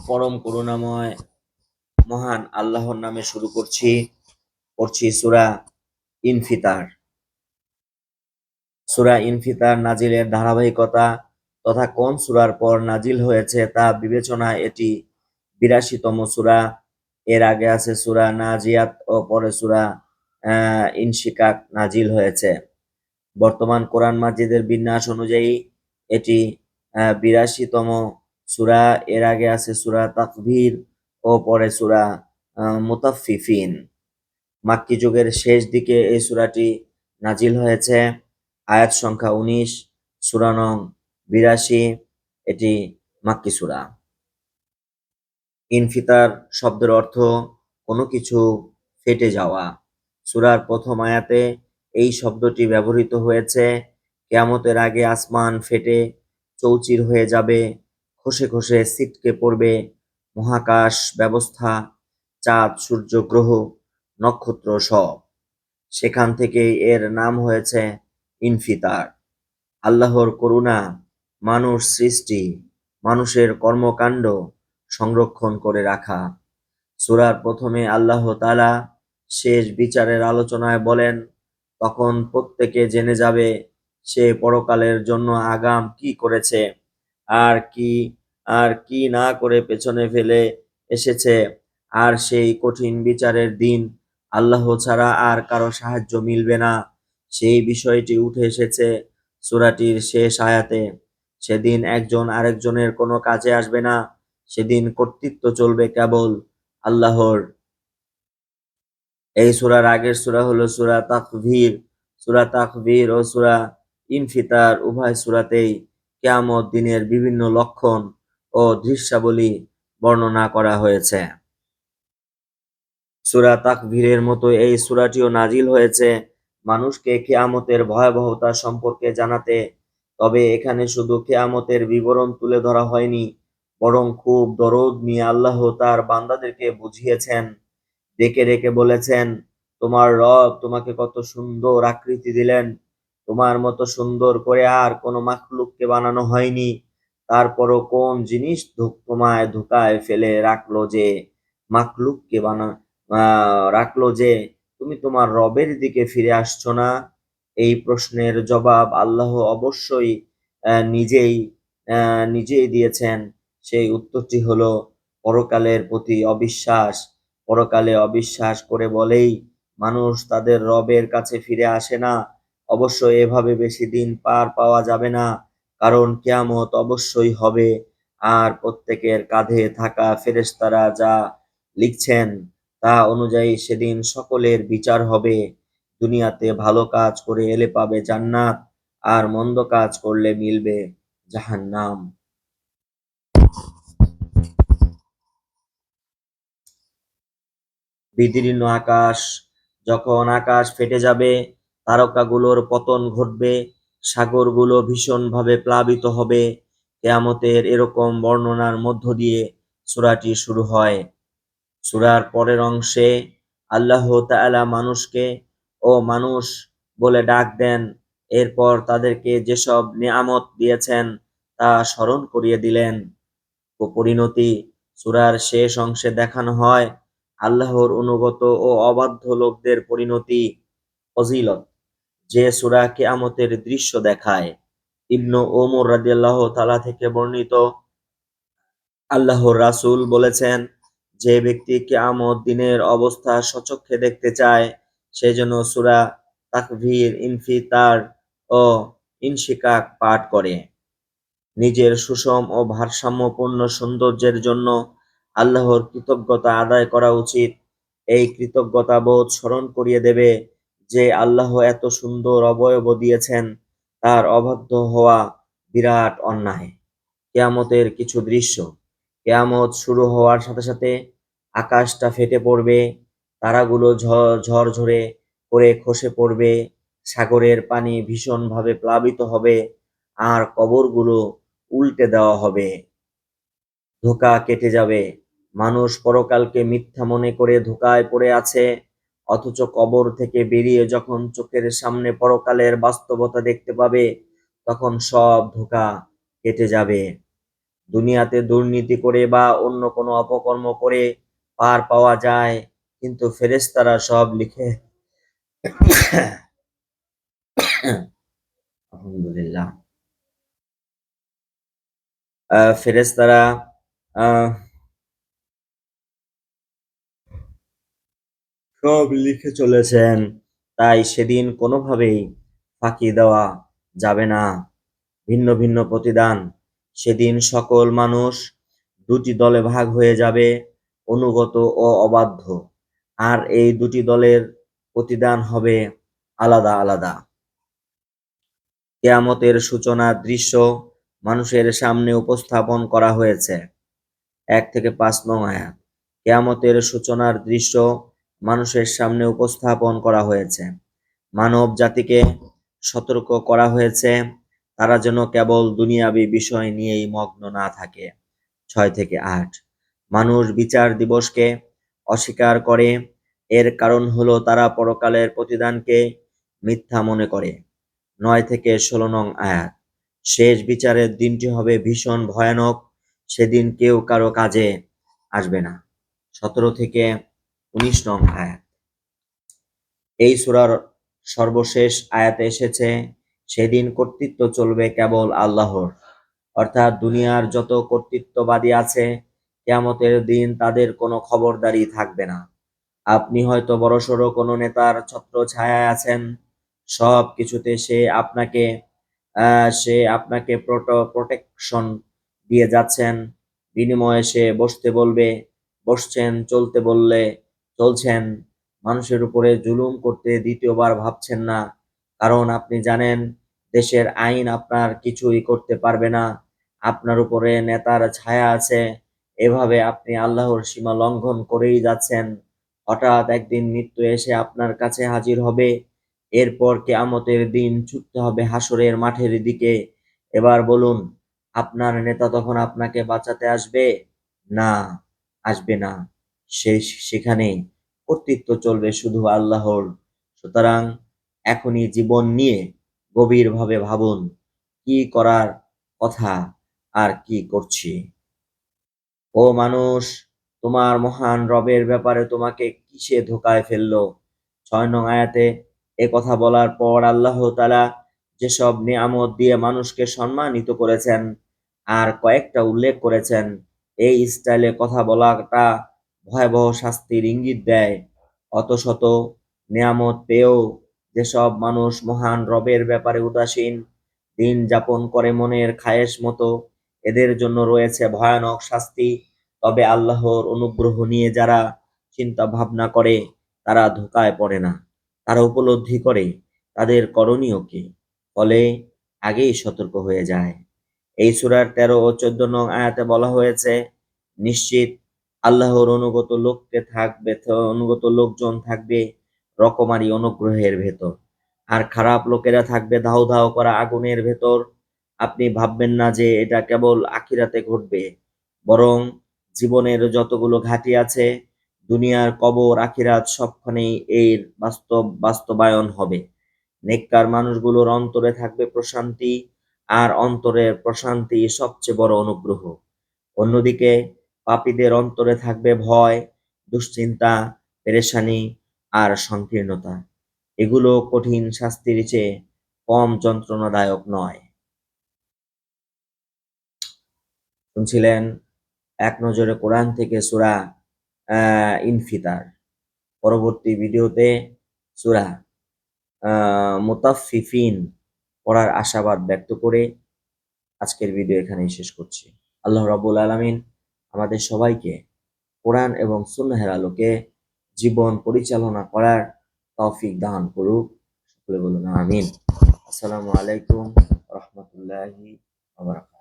পরম করুণাময় মহান আল্লাহর নামে শুরু করছি সূরা ইনফিতার। সূরা ইনফিতার নাজিলের ধারাবাহিকতা তথা কোন সূরার পর নাজিল হয়েছে তা বিবেচনায় এটি ৮২তম সূরা। এর আগে আছে সূরা নাজিয়াত ও পরে সূরা ইনশিকাক নাজিল হয়েছে। বর্তমান কোরআন মাজিদের বিন্যাস অনুযায়ী এটি ৮২তম সূরা। এর আগে আছে সূরা তাকবীর ও পরে সূরা মুতাফফিফিন। মাক্কি যুগের শেষ দিকে এই সূরাটি নাজিল হয়েছে। আয়াত সংখ্যা ১৯, সূরা নং ৮২। এটি মাক্কি সূরা। ইনফিতার শব্দের অর্থ কোনো কিছু ফেটে যাওয়া। সূরার প্রথম আয়াতে এই শব্দটি ব্যবহৃত হয়েছে। কিয়ামতের আগে আসমান ফেটে চৌচির হয়ে যাবে, খসে খসে ছিটকে পড়বে মহাকাশ ব্যবস্থা, চাঁদ, সূর্য, গ্রহ, নক্ষত্র সব। সেখান থেকেই এর নাম হয়েছে ইনফিতার। আল্লাহর করুণা, মানুষ সৃষ্টি, মানুষের কর্মকাণ্ড সংরক্ষণ করে রাখা। সূরার প্রথমে আল্লাহ তাআলা শেষ বিচারের আলোচনায় বলেন, তখন প্রত্যেকে জেনে যাবে সে পরকালের জন্য আগাম কি করেছে আর কি না করে পেছনে ফেলে এসেছে। আর সেই কঠিন বিচারের দিন আল্লাহ ছাড়া আর কারো সাহায্য মিলবে না, সেই বিষয়টি উঠে এসেছে সূরাটির শেষ আয়াতে। সেদিন একজন আরেকজনের কোনো কাজে আসবে না, সেদিন কর্তৃত্ব চলবে কেবল আল্লাহর। এই সূরার আগের সূরা হলো সূরা তাকবীর। সূরা তাকবীর ও সূরা ইনফিতার উভয় সূরাতেই কিয়ামত দিনের বিভিন্ন লক্ষণ ও দৃশ্যাবলী বর্ণনা করা হয়েছে। সূরা তাকবীরের মতো এই সূরাটিও নাজিল হয়েছে মানুষকে কিয়ামতের ভয়াবহতা সম্পর্কে জানাতে। তবে এখানে শুধু কিয়ামতের বিবরণ তুলে ধরা হয়নি, বরং খুব দরদ নিয়ে আল্লাহ তার বান্দাদেরকে বুঝিয়েছেন। ডেকে ডেকে বলেছেন, তোমার রব তোমাকে কত সুন্দর আকৃতি দিলেন, তোমার মতো সুন্দর করে আর কোনো মাখলুককে বানানো হয়নি। তারপরও কোন জিনিস তোমায় ধোঁকায় ফেলে রাখলো যে তুমি তোমার রবের দিকে ফিরে আসছো না? এই প্রশ্নের জবাব আল্লাহ অবশ্যই নিজেই দিয়েছেন। সেই উত্তরটি হলো পরকালের প্রতি অবিশ্বাস। পরকালে অবিশ্বাস করে বলেই মানুষ তাদের রবের কাছে ফিরে আসে না। অবশ্য এভাবে বেশি দিন পার পাওয়া যাবে না, কারণ কিয়ামত অবশ্যই হবে। আর প্রত্যেকের কাঁধে থাকা ফেরেশতারা যা লিখছেন তা অনুযায়ী সেদিন সকলের বিচার হবে। দুনিয়াতে ভালো কাজ করে এলে পাবে জান্নাত, আর মন্দ কাজ করলে মিলবে জাহান্নাম। বিদীর্ণ আকাশ, যখন আকাশ ফেটে যাবে, তারকাগুলোর পতন ঘটবে, সাগরগুলো ভীষণভাবে প্লাবিত হবে, কিয়ামতের এরকম বর্ণনার মধ্য দিয়ে সূরাটি শুরু হয়। সূরার পরের অংশে আল্লাহ তাআলা মানুষকে ও মানুষ বলে ডাক দেন। এরপর তাদেরকে যেসব নিয়ামত দিয়েছেন তা স্মরণ করিয়ে দিলেন। পরিণতি সূরার শেষ অংশে দেখানো হয় আল্লাহর অনুগত ও অবাধ্য লোকদের পরিণতি, ফজিলত, যে সূরা কিয়ামতের দৃশ্য দেখায়। ইবনু ওমর রাদিয়াল্লাহু তাআলা থেকে বর্ণিত, আল্লাহর রাসূল বলেছেন, যে ব্যক্তি কিয়ামত দিনের অবস্থা স্বচক্ষে দেখতে চায় সে যেন সূরা তাকবীর, ইনফিতার ও ইনশিকাক পাঠ করে। নিজের সুষম ও ভারসাম্যপূর্ণ সৌন্দর্যের জন্য আল্লাহর কৃতজ্ঞতা আদায় করা উচিত। এই কৃতজ্ঞতা বোধ স্মরণ করিয়ে দেবে যে আল্লাহ এত সুন্দর অবয়ব দিয়েছেন, তার অবাধ্য হওয়া বিরাট অন্যায়। কিয়ামতের কিছু দৃশ্য। কিয়ামত শুরু হওয়ার সাথে সাথে আকাশটা ফেটে পড়বে, তারাগুলো ঝরঝরে করে খসে পড়বে, সাগরের পানি ভীষণভাবে প্লাবিত হবে, আর কবরগুলো উল্টে দেওয়া হবে, ধোঁকা কেটে যাবে। মানুষ পরকালকে মিথ্যা মনে করে ধোঁকায় পড়ে আছে, অথচ কবর থেকে বেরিয়ে যখন চোখের সামনে পরকালের বাস্তবতা দেখতে পাবে তখন সব ধোঁকা কেটে যাবে। দুনিয়াতে দুর্নীতি করে বা অন্য কোনো অপকর্ম করে পার পাওয়া যায়, কিন্তু ফেরেশতারা সব লিখে আলহামদুলিল্লাহ। ফেরেশতারা আহ সব লিখে চলেছেন, তাই সেদিন কোনোভাবেই ফাঁকি দেওয়া যাবে না। ভিন্ন ভিন্ন প্রতিদান। সেদিন সকল মানুষ দুটি দলে ভাগ হয়ে যাবে, অনুগত ও অবাধ্য। আর এই দুটি দলের প্রতিদান হবে আলাদা আলাদা। কিয়ামতের সূচনার দৃশ্য মানুষের সামনে উপস্থাপন করা হয়েছে। ১ থেকে ৫ নং আয়াত। কিয়ামতের সূচনার দৃশ্য মানুষের সামনে উপস্থাপন করা হয়েছে। মানব জাতিকে সতর্ক করা হয়েছে, তারা যেন কেবল দুনিয়াবী বিষয় নিয়েই মগ্ন না থাকে। ৬ থেকে ৮। মানুষ বিচার দিবসকে অস্বীকার করে, এর কারণ হলো তারা পরকালের প্রতিদানকে মিথ্যা মনে করে। ৯ থেকে ১৬ নং আয়াত। শেষ বিচারের দিনটি হবে ভীষণ ভয়ানক, সেদিন কেউ কারো কাজে আসবে না। ১৭ থেকে ১৯ নং আয়াত। এই সূরার সর্বশেষ আয়াতে এসেছে, সেদিন কর্তৃত্ব চলবে কেবল আল্লাহর। অর্থাৎ দুনিয়ার যত কর্তৃত্ববাদী আছে, কিয়ামতের দিন তাদের কোনো খবরদারি থাকবে না। আপনি হয়তো বড়সড় কোনো নেতার ছত্রছায়ায় আছেন, সব কিছুতে সে আপনাকে প্রোটেকশন দিয়ে যাচ্ছেন, বিনিময়ে সে বসতে বলবে বসছেন, চলতে বললে চলছেন। মানুষের উপরে জুলুম করতে দ্বিতীয়বার ভাবছেন না, কারণ আপনি জানেন দেশের আইন আপনার কিছুই করতে পারবে না। আপনার উপরে নেতার ছায়া আছে, এভাবে আপনি আল্লাহর সীমা লঙ্ঘন করেই যাচ্ছেন। হঠাৎ একদিন মৃত্যু এসে আপনার কাছে হাজির হবে, এরপর কিয়ামতের দিন ছুটতে হবে হাসরের মাঠের দিকে। এবার বলুন, আপনার নেতা তখন আপনাকে বাঁচাতে আসবে? না, আসবে না। সেখানে কর্তৃত্ব চলবে শুধু আল্লাহর। সুতরাং এখনই জীবন নিয়ে গভীরভাবে ভাবুন, কি করার কথা আর কি করছি। ও মানুষ, তোমার মহান রবের ব্যাপারে তোমাকে কিসে ধোঁকায় ফেললো? ৬ নং আয়াতে এ কথা বলার পর আল্লাহ তাআলা যেসব নিয়ামত দিয়ে মানুষকে সম্মানিত করেছেন আর কয়েকটা উল্লেখ করেছেন, এই স্টাইলে কথা বলাটা ভয়াবহ শাস্তির ইঙ্গিত দেয়। অত শত নিয়ামত পেয়েও যেসব মানুষ মহান রবের ব্যাপারে উদাসীন, দিন যাপন করে মনের খায়েশ মতো, এদের জন্য রয়েছে ভয়ানক শাস্তি। তবে আল্লাহর অনুগ্রহ নিয়ে যারা চিন্তা ভাবনা করে, তারা ধোঁকায় পড়ে না। তারা উপলব্ধি করে তাদের করণীয় কি, ফলে আগেই সতর্ক হয়ে যায়। এই সূরার ১৩ ও ১৪ নং আয়াতে বলা হয়েছে, নিশ্চিত আল্লাহর অনুগত লোকজন থাকবে রকমারি অনুগ্রহের ভেতর, আর খারাপ লোকেরা থাকবে ধাউ ধাউ করা আগুনের ভেতর। আপনি ভাববেন না যে এটা কেবল আখিরাতে ঘটবে, বরং জীবনের যতগুলো ঘাঁটি আছে, দুনিয়ার কবর আখিরাত সবখানেই এর বাস্তবায়ন হবে। নেককার মানুষগুলোর অন্তরে থাকবে প্রশান্তি, আর অন্তরের প্রশান্তি সবচেয়ে বড় অনুগ্রহ। অন্যদিকে পাপীদের অন্তরে থাকবে ভয়, দুশ্চিন্তা, পেরেশানি আর সংকীর্ণতা। এগুলো কঠিন শাস্তির চেয়ে কম যন্ত্রণাদায়ক নয়। শুনছিলেন এক নজরে কোরআন থেকে সূরা ইনফিতার। পরবর্তী ভিডিওতে সূরা মুতাফফিফিন পড়ার আশাবাদ ব্যক্ত করে আজকের ভিডিও এখানেই শেষ করছি। আল্লাহ রাব্বুল আলামিন আমাদের সবাইকে কোরআন এবং সুন্নাহের আলোকে জীবন পরিচালনা করার তৌফিক দান করুক। সকলে বলুন আমিন। আসসালামু আলাইকুম ওয়া রাহমাতুল্লাহি ওয়া বারাকাতুহু।